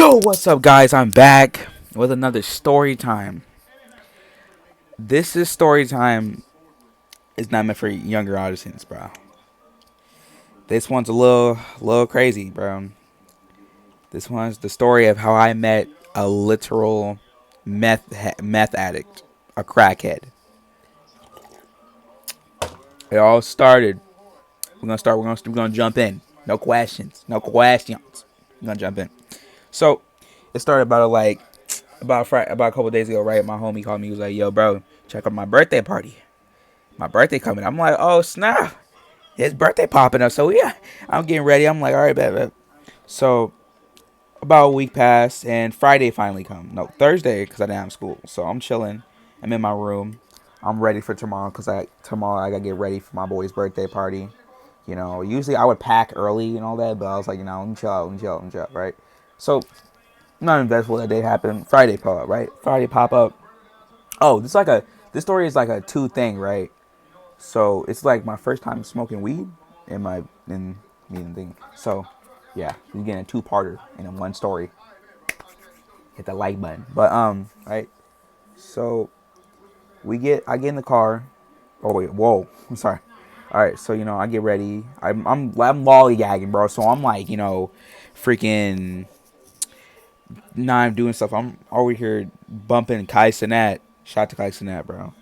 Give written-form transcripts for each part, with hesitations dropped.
Yo, what's up, guys? I'm back with another story time. This is story time. It's not meant for younger audiences, bro. This one's a little crazy, bro. This one's the story of how I met a literal meth addict, a crackhead. It all started. We're gonna start. We're gonna jump in. No questions. No questions. We're gonna jump in. So it started about a couple days ago, right? My homie called me. He was like, "Yo, bro, check out my birthday party. My birthday coming." I'm like, "Oh snap, his birthday popping up." So yeah, I'm getting ready. I'm like, "All right, bet." So about a week passed, and Friday finally come. No, Thursday, because I didn't have school. So I'm chilling. I'm in my room. I'm ready for tomorrow because tomorrow I gotta get ready for my boy's birthday party. Usually I would pack early and all that, but I was like, let me chill out, right? So not investful that day happened. Friday pop up, right? Friday pop up. Oh, this story is like a two thing, right? So it's like my first time smoking weed in meeting thing. So yeah, you're getting a two parter in one story. Hit the like button. But right. So I get in the car. Oh wait, whoa. I'm sorry. All right, so I get ready. I'm lollygagging, bro. So I'm like, freaking I'm doing stuff. I'm over here bumping Kai Cenat. Shout to Kai Cenat, bro.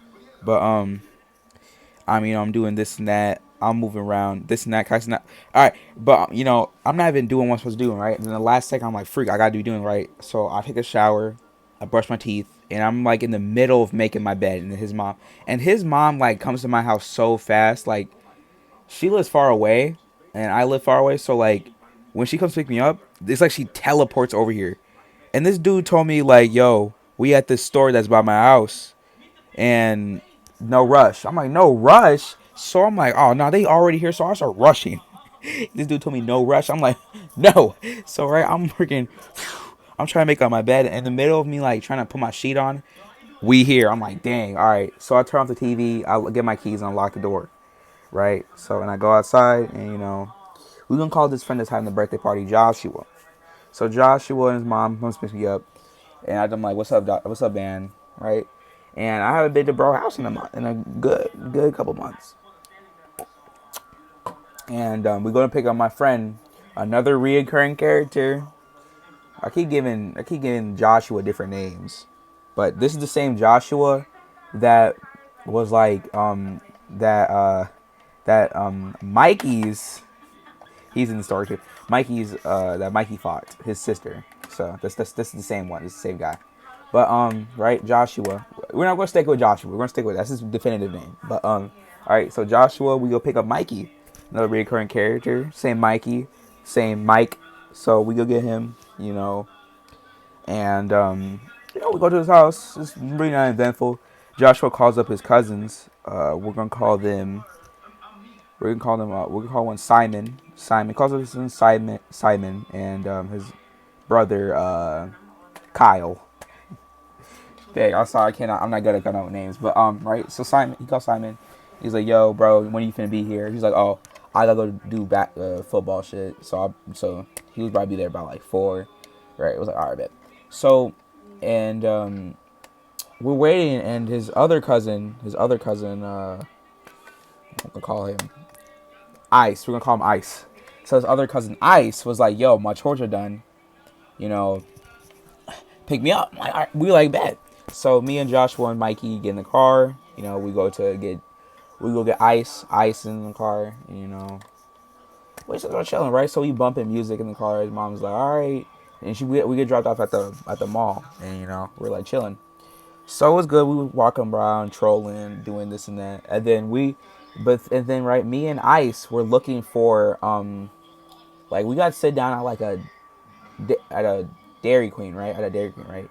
But I'm doing this and that. I'm moving around this and that. Kai Cenat. All right, but I'm not even doing what I'm supposed to do, right? And then the last second, I'm like, freak, I gotta be doing right. So I take a shower, I brush my teeth, and I'm like in the middle of making my bed. And his mom like comes to my house so fast, like she lives far away, and I live far away. So like when she comes to pick me up, it's like she teleports over here. And this dude told me like, "Yo, we at this store that's by my house, and no rush." I'm like, "No rush." So I'm like, "Oh no, they already here." So I start rushing. This dude told me no rush. I'm like, "No." So right, I'm freaking. I'm trying to make up my bed. In the middle of me like trying to put my sheet on, we here. I'm like, "Dang, all right." So I turn off the TV. I get my keys and unlock the door. Right. So and I go outside, and we're gonna call this friend that's having the birthday party Joshua. So Joshua and his mom comes to pick me up, and I'm like, "What's up, what's up, man?" Right? And I haven't been to bro house in a good couple months. And we're gonna pick up my friend, another reoccurring character. I keep giving Joshua different names, but this is the same Joshua that was like Mikey's. He's in the story too. Mikey's that Mikey fought his sister. So this is the same one. It's the same guy. But right, Joshua. We're not gonna stick with Joshua. We're gonna stick with that's his definitive name. But all right. So Joshua, we go pick up Mikey, another recurring character. Same Mikey, same Mike. So we go get him. And we go to his house. It's really not eventful. Joshua calls up his cousins. We're gonna call them. We're gonna call them. We're gonna call one Simon. Simon calls up his son Simon, and his brother Kyle. Dang, I'm sorry, I cannot. I'm not good at coming up with names, but right. So Simon, he calls Simon. He's like, "Yo, bro, when are you finna be here?" He's like, "Oh, I gotta go do back football shit." So he was probably there about like 4, right? It was like, all right, bet. So, and we're waiting, and his other cousin, I'm gonna call him Ice. We're gonna call him Ice. So his other cousin Ice was like, "Yo, my chores are done. You know, pick me up." Like, all right, we like bet. So me and Joshua and Mikey get in the car. We go get Ice in the car. And, we're just chilling, right? So we bumping music in the car. His mom's like, "All right," and we get dropped off at the mall, and we're like chilling. So it was good. We were walking around, trolling, doing this and that, and then right, me and Ice were looking for like we got to sit down at a Dairy Queen, right? At a Dairy Queen, right?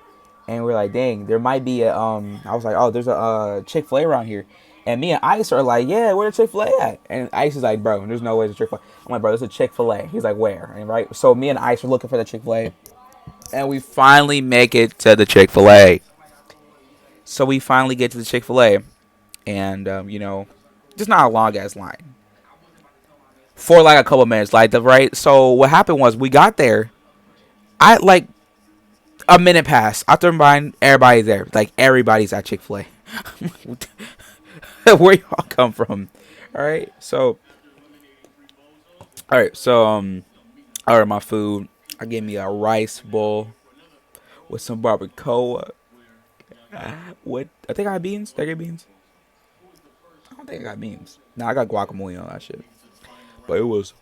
And we're like, dang, there might be a I was like, oh, there's a Chick-fil-A around here. And me and Ice are like, yeah, where the Chick-fil-A at? And Ice is like, bro, there's no way there's a Chick-fil-A. I'm like, bro, there's a Chick-fil-A. He's like, where? And right, so me and Ice are looking for the Chick-fil-A, and we finally make it to the Chick-fil-A. So we finally get to the Chick-fil-A, and just not a long ass line for like a couple minutes, like the right. So what happened was we got there. I like A minute passed. After mine, everybody's there. Like everybody's at Chick-fil-A. Where y'all come from? All right. So, I ordered my food. I gave me a rice bowl with some barbacoa. With I think I got beans. Did I get beans? I don't think I got beans. Nah, I got guacamole on that shit. But it was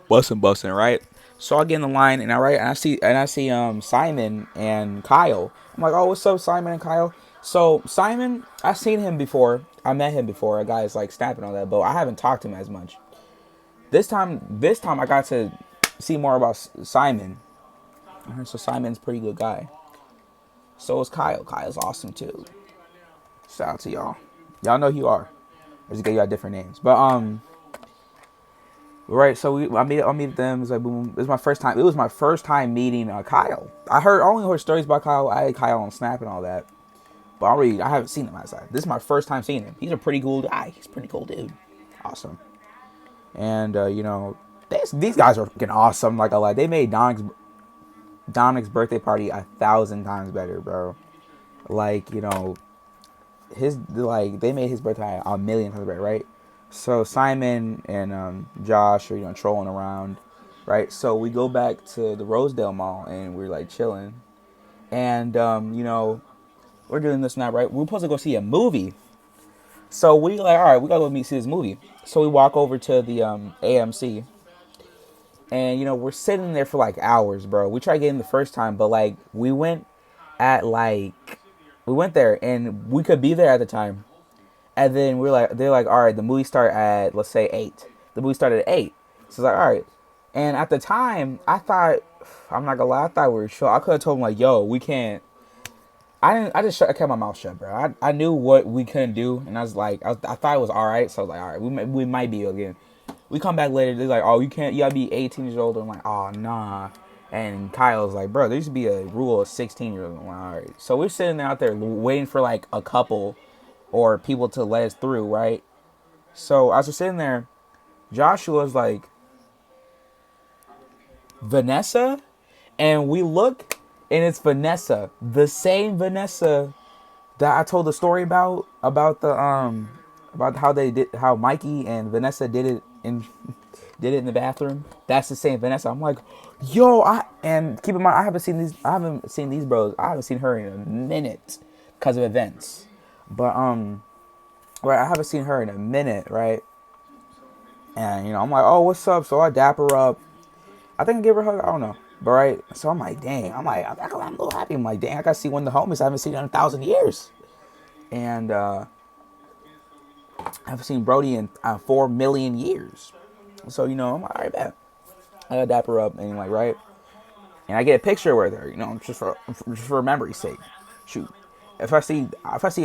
busting, right? So I get in the line and I see Simon and Kyle. I'm like, oh, what's up, Simon and Kyle? So Simon, I've seen him before. I met him before. A guy's like snapping on that, but I haven't talked to him as much. This time I got to see more about Simon. So Simon's a pretty good guy. So is Kyle. Kyle's awesome too. Shout out to y'all. Y'all know who you are. I just gave y'all different names, but right. So I meet them. It's like boom. It was my first time. It was my first time meeting Kyle. I only heard stories about Kyle. I had Kyle on Snap and all that, but I haven't seen him outside. This is my first time seeing him. He's a pretty cool guy. He's a pretty cool dude. Awesome. And these guys are freaking awesome. Like they made Dominic's birthday party 1,000 times better, bro. Like they made his birthday 1,000,000 times better, right? So Simon and Josh are trolling around, right? So we go back to the Rosedale Mall and we're like chilling, and we're doing this now, right? We're supposed to go see a movie, so we like, all right, we gotta go see this movie. So we walk over to the AMC, and we're sitting there for like hours, bro. We tried getting the first time, but like we went there and we could be there at the time. And then they're like, all right, the movie start at, let's say 8. The movie started at 8. So it's like, all right. And at the time, I'm not gonna lie, I thought we were sure. I could have told them like, yo, we can't. I kept my mouth shut, bro. I knew what we couldn't do, and I was like, I thought it was all right. So I was like, all right, we might be again. We come back later. They're like, oh, you gotta be 18 years old. I'm like, oh, nah. And Kyle's like, bro, there used to be a rule of 16-year-olds. I'm like, all right. So we're sitting out there waiting for like a couple or people to let us through, right? So as we're sitting there, Joshua's like, Vanessa? And we look, and it's Vanessa. The same Vanessa that I told the story about how Mikey and Vanessa did it in the bathroom. That's the same Vanessa. I'm like, yo, and keep in mind, I haven't seen these bros. I haven't seen her in a minute because of events. But right, I haven't seen her in a minute, right? And I'm like, oh, what's up? So I dap her up. I think I gave her a hug. I don't know, but right. So I'm like, dang. I'm a little happy. I'm like, dang. I got to see one of the homies I haven't seen in 1,000 years, and I haven't seen Brody in 4 million years. So I'm like, all right, bet. I gotta dap her up and like, right. And I get a picture with her, just for memory's sake. Shoot. If I see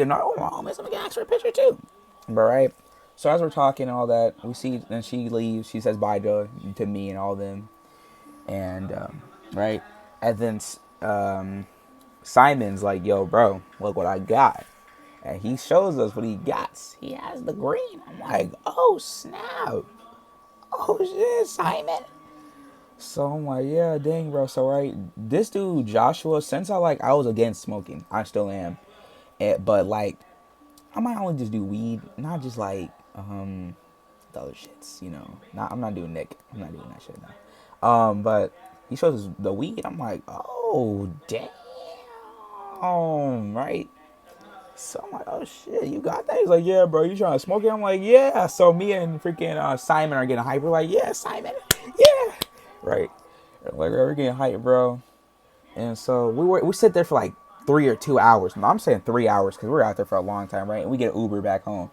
another one, I'm gonna ask for a picture too. But right. So as we're talking and all that, we see, and she leaves. She says bye to me and all of them, and right. And then Simon's like, "Yo, bro, look what I got," and he shows us what he got. He has the green. I'm like, "Oh snap! Oh shit, Simon!" So I'm like, yeah, dang, bro. So right, this dude Joshua, since I was against smoking, I still am. But like, I might only just do weed, not just like the other shits, I'm not doing Nick. I'm not doing that shit now. But he shows us the weed. I'm like, oh damn, right. So I'm like, oh shit, you got that? He's like, yeah, bro, you trying to smoke it? I'm like, yeah. So me and freaking Simon are getting hyped. We're like, yeah, Simon, yeah, right. Like we're getting hyped, bro. And so we sit there for like 3 or 2 hours. No, I'm saying 3 hours because we're out there for a long time, right? And we get an Uber back home.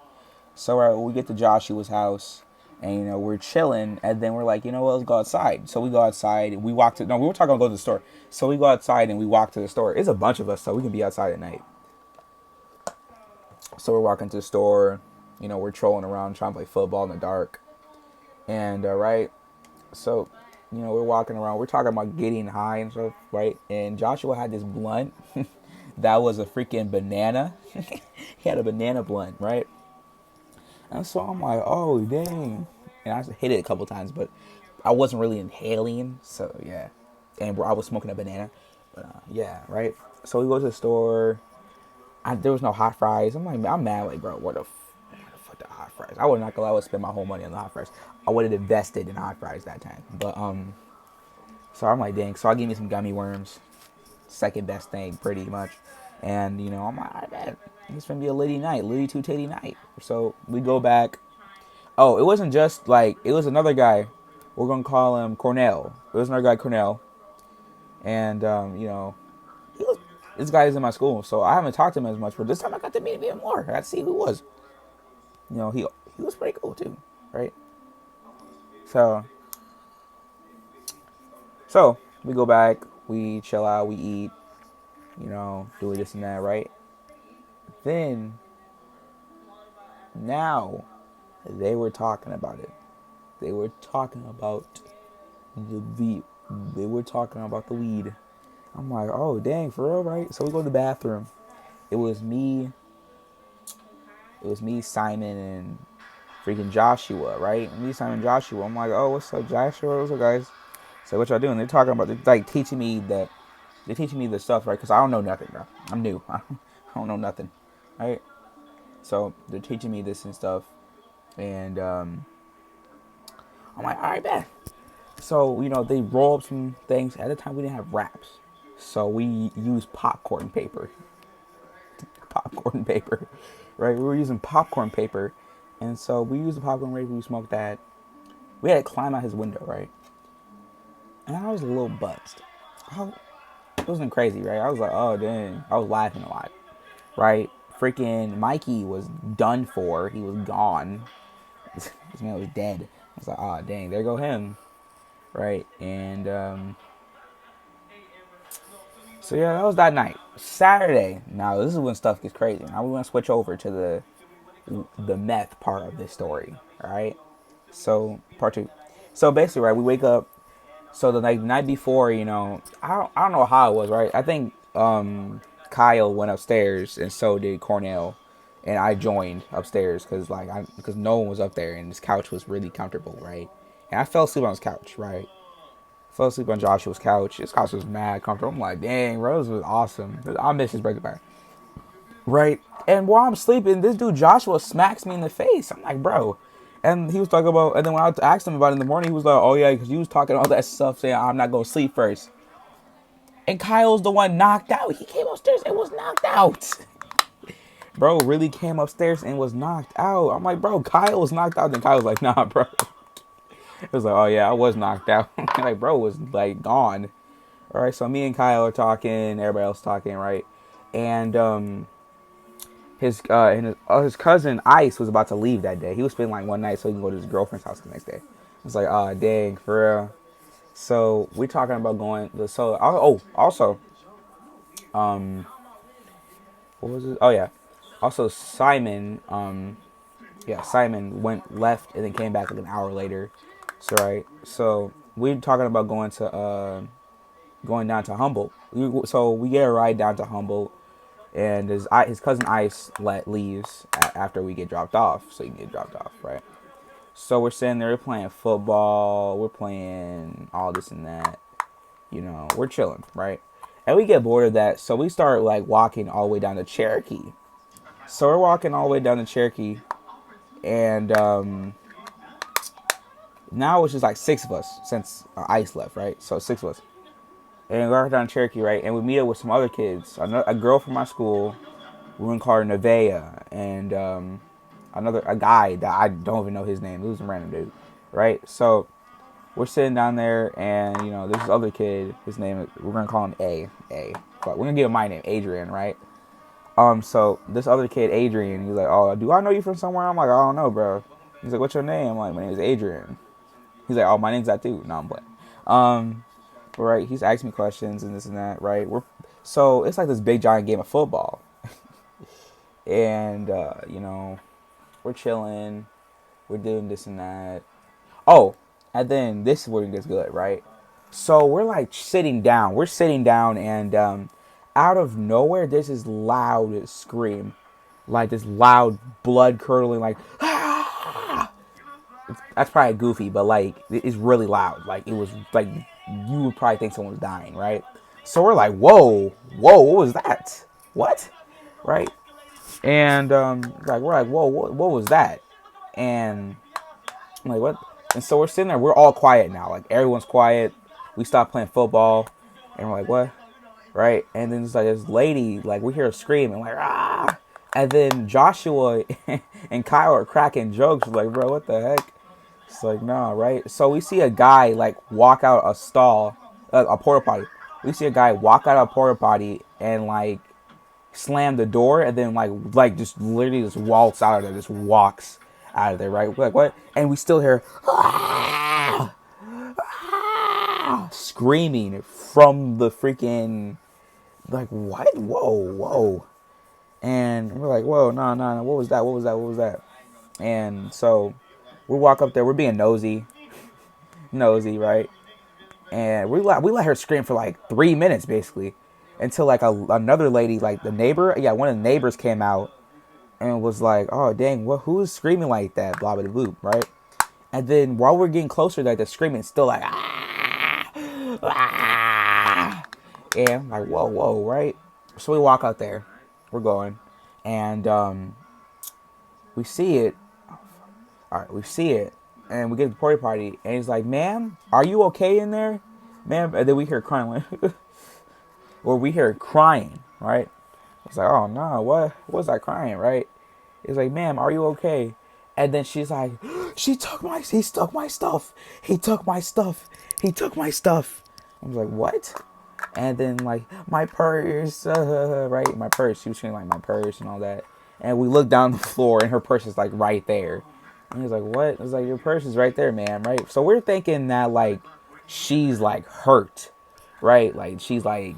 So we get to Joshua's house, and we're chilling, and then we're like, let's go outside. So we go outside, and we were talking about going to the store. So we go outside and we walk to the store. It's a bunch of us, so we can be outside at night. So we're walking to the store, we're trolling around, trying to play football in the dark. And right, so we're walking around, we're talking about getting high and stuff, right? And Joshua had this blunt that was a freaking banana. He had a banana blunt, right? And so I'm like, oh dang. And I hit it a couple times, but I wasn't really inhaling, so yeah. And I was smoking a banana. Yeah, right. So we go to the store. There was no hot fries. I'm mad. Like, bro, what the fuck the hot fries? I would not go. I would spend my whole money on the hot fries. I would have invested in hot fries that time. But so I'm like, dang. So I give me some gummy worms. Second best thing, pretty much. And I'm like, I bet it's gonna be a litty night, litty two titty night. So we go back. Oh, it wasn't just like it was another guy. We're gonna call him Cornell. It was another guy, Cornell, and he was, this guy is in my school, so I haven't talked to him as much. But this time I got to meet him even more. I got to see who he was. He was pretty cool too, right? So we go back, we chill out, we eat, do this and that, right? Then now they were talking about it. They were talking about the they were talking about the weed. I'm like, oh dang, for real, right? So we go to the bathroom. It was me, Simon, and freaking Joshua, right? Me, Simon, Joshua. I'm like, oh, what's up, Joshua? What's up, guys? So what y'all doing? They're talking about, they're like teaching me the stuff, right? Because I don't know nothing, bro. I'm new. I don't know nothing, right? So they're teaching me this and stuff, and I'm like, all right, bet. So they roll up some things. At the time, we didn't have wraps, so we used popcorn paper. Popcorn paper, right? We were using popcorn paper, and so we used the popcorn paper. We smoked that. We had to climb out his window, right? And I was a little buzzed. It wasn't crazy, right? I was like, oh dang, I was laughing a lot, right? Freaking Mikey was done for. He was gone. This man was dead. I was like, oh dang, there go him, right? And so yeah, that was that night. Saturday. Now this is when stuff gets crazy. Now we want to switch over to the meth part of this story. All right. So part two. So basically, right, we wake up. So the night before, I don't know how it was, right? I think Kyle went upstairs and so did Cornell, and I joined upstairs because no one was up there and this couch was really comfortable, right? And I fell asleep on his couch, right? Fell asleep on Joshua's couch. His couch was mad comfortable. I'm like, dang, Rose was awesome. I miss his birthday party. Right? And while I'm sleeping, this dude Joshua smacks me in the face. I'm like, bro. And he was talking about, and then when I asked him about it in the morning, he was like, oh yeah, because you was talking all that stuff saying I'm not going to sleep first. And Kyle's the one knocked out. He came upstairs and was knocked out. Bro really came upstairs and was knocked out. I'm like, bro, Kyle was knocked out. Then Kyle was like, nah, bro. It was like, oh yeah, I was knocked out. Like, bro was like gone. All right, so me and Kyle are talking, everybody else talking, right? And his cousin Ice was about to leave that day. He was spending like one night so he can go to his girlfriend's house the next day. I was like, oh dang, for real. So we're talking about going. So also, what was it? Oh yeah, also Simon. Simon went left and then came back like an hour later. So right, so we're talking about going down to Humboldt. So we get a ride down to Humboldt, and his cousin Ice leaves after we get dropped off, so you can get dropped off, right? So we're sitting there, we're playing football, we're playing all this and that, we're chilling, right? And we get bored of that, so we start like walking all the way down to Cherokee. So we're walking all the way down to Cherokee, and now it's just like six of us since Ice left, right? So six of us. And we're down Cherokee, right? And we meet up with some other kids. A girl from my school, we're gonna call her Nevaeh, and a guy that I don't even know his name. He was a random dude, right? So we're sitting down there, and there's this other kid. His name, we're gonna call him A, but we're gonna give him my name, Adrian, right? So this other kid, Adrian, he's like, oh, do I know you from somewhere? I'm like, I don't know, bro. He's like, what's your name? I'm like, my name is Adrian. He's like, oh, my name's that too. No, I'm playing. Right, he's asking me questions and this and that, right? So it's like this big giant game of football. And we're chilling, we're doing this and that. Oh, and then this is where it gets good, right? So we're like sitting down, and out of nowhere there's this loud scream, like this loud blood curdling, like ah! That's probably goofy, but like it's really loud. Like it was like you would probably think someone was dying, right? So we're like, whoa, what was that? What? Right? And like we're like, whoa, what was that? And I'm like, what? And so we're sitting there, we're all quiet now. Like everyone's quiet. We stopped playing football, and we're like, what? Right? And then it's like this lady, like we hear her screaming, like ah. And then Joshua and Kyle are cracking jokes, like, bro, what the heck? It's like, nah, right? So we see a guy like walk out a stall, a porta potty. We see a guy walk out a porta potty and like slam the door, and then like just literally just waltz out of there, just walks out of there, right? We're like, what? And we still hear ah, ah, screaming from the freaking, like, what? Whoa. And we're like, whoa, no, what was that? And so we walk up there, we're being nosy, right? And we let her scream for like 3 minutes basically, until like another lady, like the neighbor, one of the neighbors came out and was like, oh dang, who's screaming like that, blah blah blah, right? And then while we're getting closer, like the screaming is still like ah, ah, and I'm like, whoa, right? So we walk out there, we're going, and we see it. All right, we see it, and we get to the party party, and he's like, ma'am, are you okay in there? Ma'am, and then we hear crying, like, or we hear crying, right? It's like, oh no, what was that crying, right? It's like, ma'am, are you okay? And then she's like, he took my stuff. He took my stuff. I was like, what? And then like, my purse, right? My purse. She was saying like my purse and all that. And we look down the floor, and her purse is like right there. And he's like, what? I was like, your purse is right there, man, right? So we're thinking that like she's like hurt, right? Like she's like,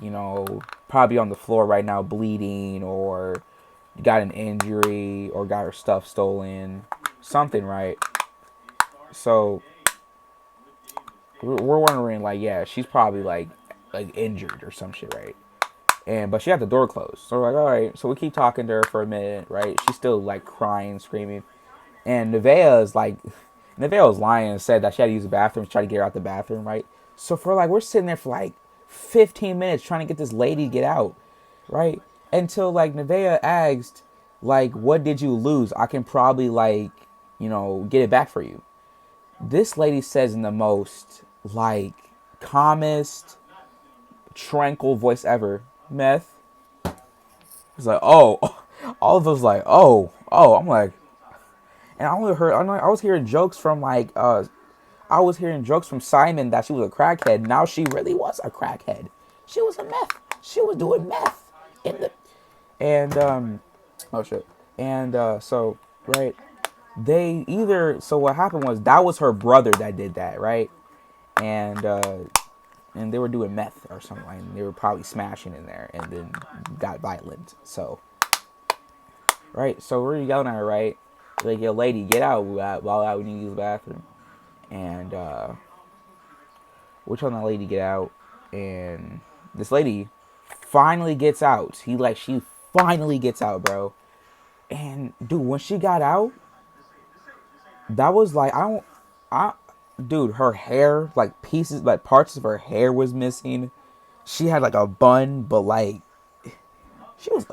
probably on the floor right now bleeding, or got an injury, or got her stuff stolen, something, right? So we're wondering like, yeah, she's probably like injured or some shit, right? But she had the door closed. So we're like, all right. So we keep talking to her for a minute, right? She's still like crying, screaming. And Nevaeh was lying and said that she had to use the bathroom to try to get her out the bathroom, right? So we're sitting there for like 15 minutes trying to get this lady to get out, right? Until like Nevaeh asked, like, what did you lose? I can probably like, get it back for you. This lady says in the most like calmest, tranquil voice ever, meth. It's like, oh, all of us like, oh. I'm like, and I was hearing jokes from like, I was hearing jokes from Simon that she was a crackhead. Now she really was a crackhead. She was a meth. She was doing meth in the, and oh shit, and so right, so what happened was that was her brother that did that, right, and they were doing meth or something, and they were probably smashing in there, and then got violent. So right, so we're yelling at her, right, like, yo, lady, get out while we need to use the bathroom. And we're telling that lady to get out, and this lady finally gets out. She finally gets out, bro. And dude, when she got out, that was like, dude, her hair, like pieces, like parts of her hair was missing. She had like a bun, but like she was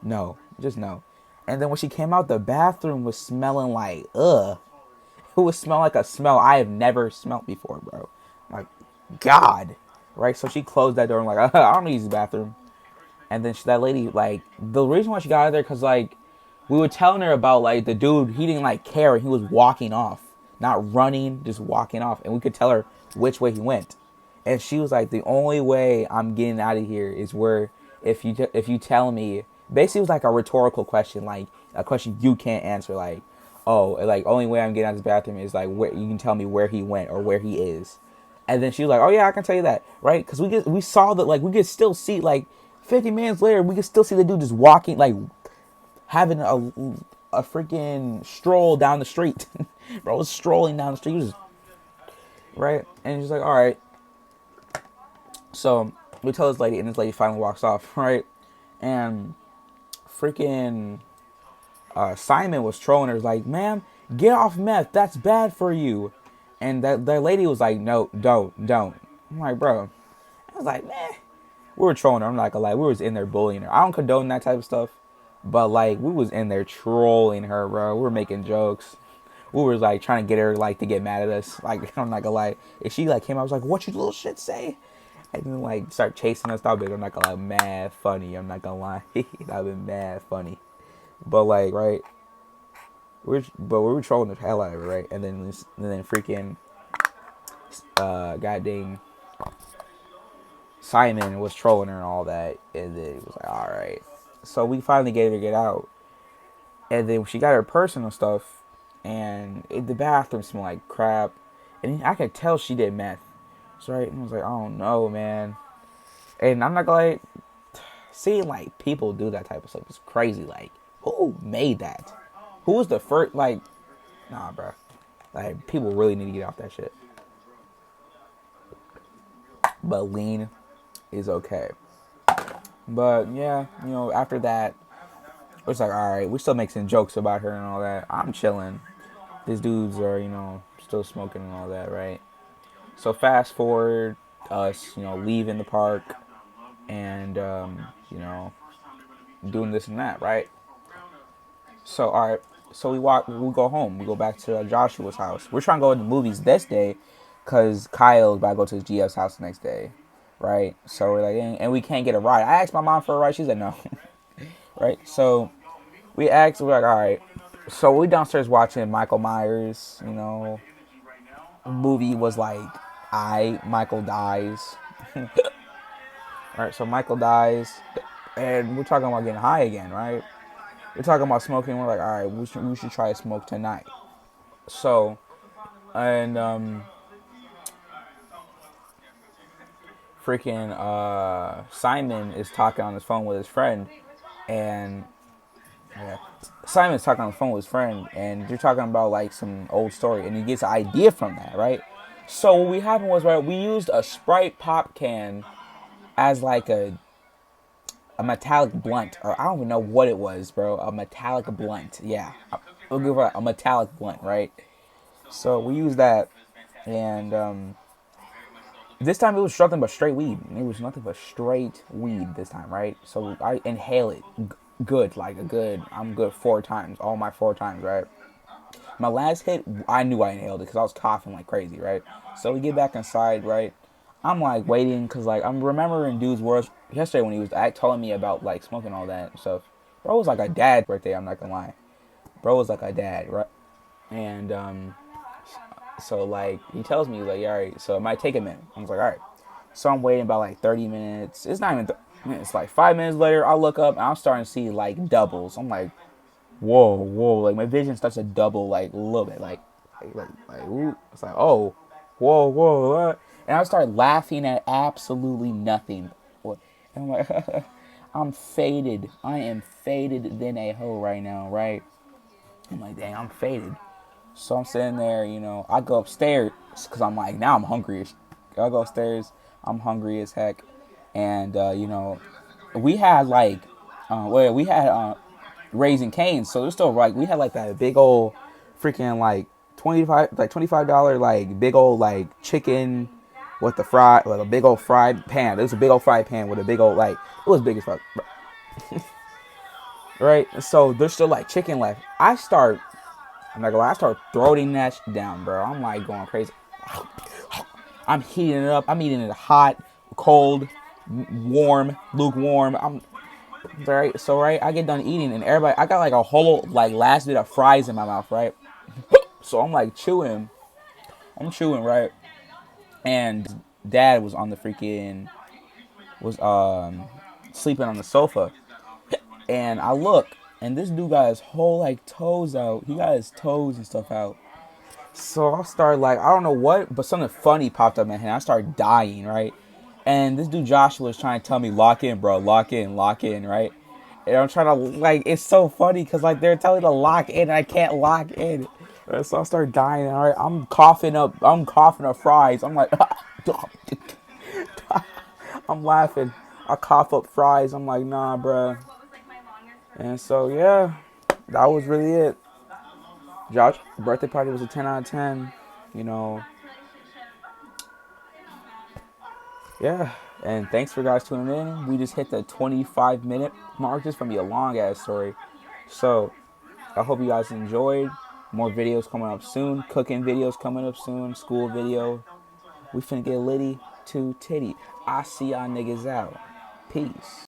no, just no. And then when she came out, the bathroom was smelling like it would smell like a smell I have never smelled before, bro. Like, God. Right? So she closed that door and like, I don't need to use the bathroom. And then that lady, like, the reason why she got out of there, because, like, we were telling her about, like, the dude, he didn't, like, care. He was walking off. Not running, just walking off. And we could tell her which way he went. And she was like, the only way I'm getting out of here is where, if you tell me, basically it was like a rhetorical question, like, a question you can't answer, like, oh, like, only way I'm getting out of this bathroom is like, where you can tell me where he went or where he is. And then she was like, oh yeah, I can tell you that, right? Because we saw that, like, we could still see, like, 50 minutes later, we could still see the dude just walking, like, having a freaking stroll down the street. Bro was strolling down the street, just, right? And she's like, all right. So we tell this lady, and this lady finally walks off, right? And freaking Simon was trolling her, like, ma'am, get off meth, that's bad for you. And that lady was like, no, don't. I'm like, bro. I was like, man, We were trolling her. I'm not gonna lie. We was in there bullying her. I don't condone that type of stuff, but like we was in there trolling her, bro. We were making jokes. We were like trying to get her like to get mad at us. Like I'm not gonna lie. If she like came, I was like, "What you little shit say?" And then like start chasing us. That would be, I'm not gonna lie, mad funny. I'm not gonna lie. That would be mad funny. But like right, we were trolling the hell out of her, right? And then freaking goddamn Simon was trolling her and all that, and then it was like, all right. So we finally gave her to get out, and then she got her personal stuff, and the bathroom smelled like crap, and I could tell she did meth. So right, and I was like, I don't know, man. And I'm not gonna like seeing like people do that type of stuff is crazy. Like, who made that? Who was the first? Like, nah, bro. Like, people really need to get off that shit. But lean is okay. But yeah, after that, it's like, all right, we still making jokes about her and all that. I'm chilling. These dudes are, still smoking and all that, right? So fast forward us, leaving the park and, doing this and that, right? So, all right. So we go home. We go back to Joshua's house. We're trying to go to the movies this day because Kyle's about to go to his GF's house the next day, right? So we're like, and we can't get a ride. I asked my mom for a ride. She said no, right? So we're like, all right. So we downstairs watching Michael Myers, movie was like, Michael dies. All right, so Michael dies, and we're talking about getting high again, right? We're talking about smoking. We're like, all right, we should try to smoke tonight. So, and freaking Simon is talking on his phone with his friend, and yeah, Simon's talking on the phone with his friend, and they're talking about like some old story, and he gets an idea from that, right? So what happened was, right, we used a Sprite pop can as like a metallic blunt, or I don't even know what it was, bro. A metallic blunt, yeah. We'll give her a metallic blunt, right? So we used that, and this time it was nothing but straight weed. It was nothing but straight weed this time, right? So I inhale it good, like a good. I'm good 4 times, all my 4 times, right? My last hit, I knew I inhaled it because I was coughing like crazy, right? So we get back inside, right? I'm like waiting because like I'm remembering dude's words yesterday when he was telling me about like smoking all that stuff. Bro was like a dad birthday. I'm not gonna lie. Bro was like a dad, right? And so like he tells me like, all right, so it might take a minute. I was like, all right. So I'm waiting about like 30 minutes. It's not even 30 minutes. Like 5 minutes later, I look up and I'm starting to see like doubles. I'm like, whoa, whoa. Like my vision starts to double like a little bit. Ooh. It's like, oh, whoa, whoa, what? And I start laughing at absolutely nothing. And I'm like, I'm faded. I am faded than a hoe right now, right? I'm like, dang, I'm faded. So I'm sitting there, I go upstairs because I'm like, now I'm hungry. I go upstairs, I'm hungry as heck. And, we had like, we had Raising Cane's. So there's still like, we had like that big old freaking like $25 like big old like chicken with the fried, like a big old fried pan. It was a big old fried pan with a big old like, it was big as fuck. Right? So there's still like chicken left. I'm not gonna lie, I start throwing that down, bro. I'm like going crazy. I'm heating it up. I'm eating it hot, cold, warm, lukewarm. I'm right. So right, I get done eating, and everybody, I got like a whole like last bit of fries in my mouth, right? So I'm like chewing. I'm chewing, right? And dad was on the freaking was sleeping on the sofa, and I look, and this dude got his whole like toes out. He got his toes and stuff out. So I started like, I don't know what, but something funny popped up in my head. I started dying, right? And this dude Joshua was trying to tell me, lock in, bro, lock in, right? And I'm trying to, like, it's so funny because, like, they're telling me to lock in and I can't lock in. And so I started dying, all right? I'm coughing up fries. I'm like, I'm laughing. I cough up fries. I'm like, nah, bro. And so, yeah, that was really it. Josh's birthday party was a 10 out of 10. Yeah. And thanks for guys tuning in. We just hit the 25-minute mark. This is gonna be a long ass story. So I hope you guys enjoyed. More videos coming up soon. Cooking videos coming up soon. School video. We finna get litty to titty. I see y'all niggas out. Peace.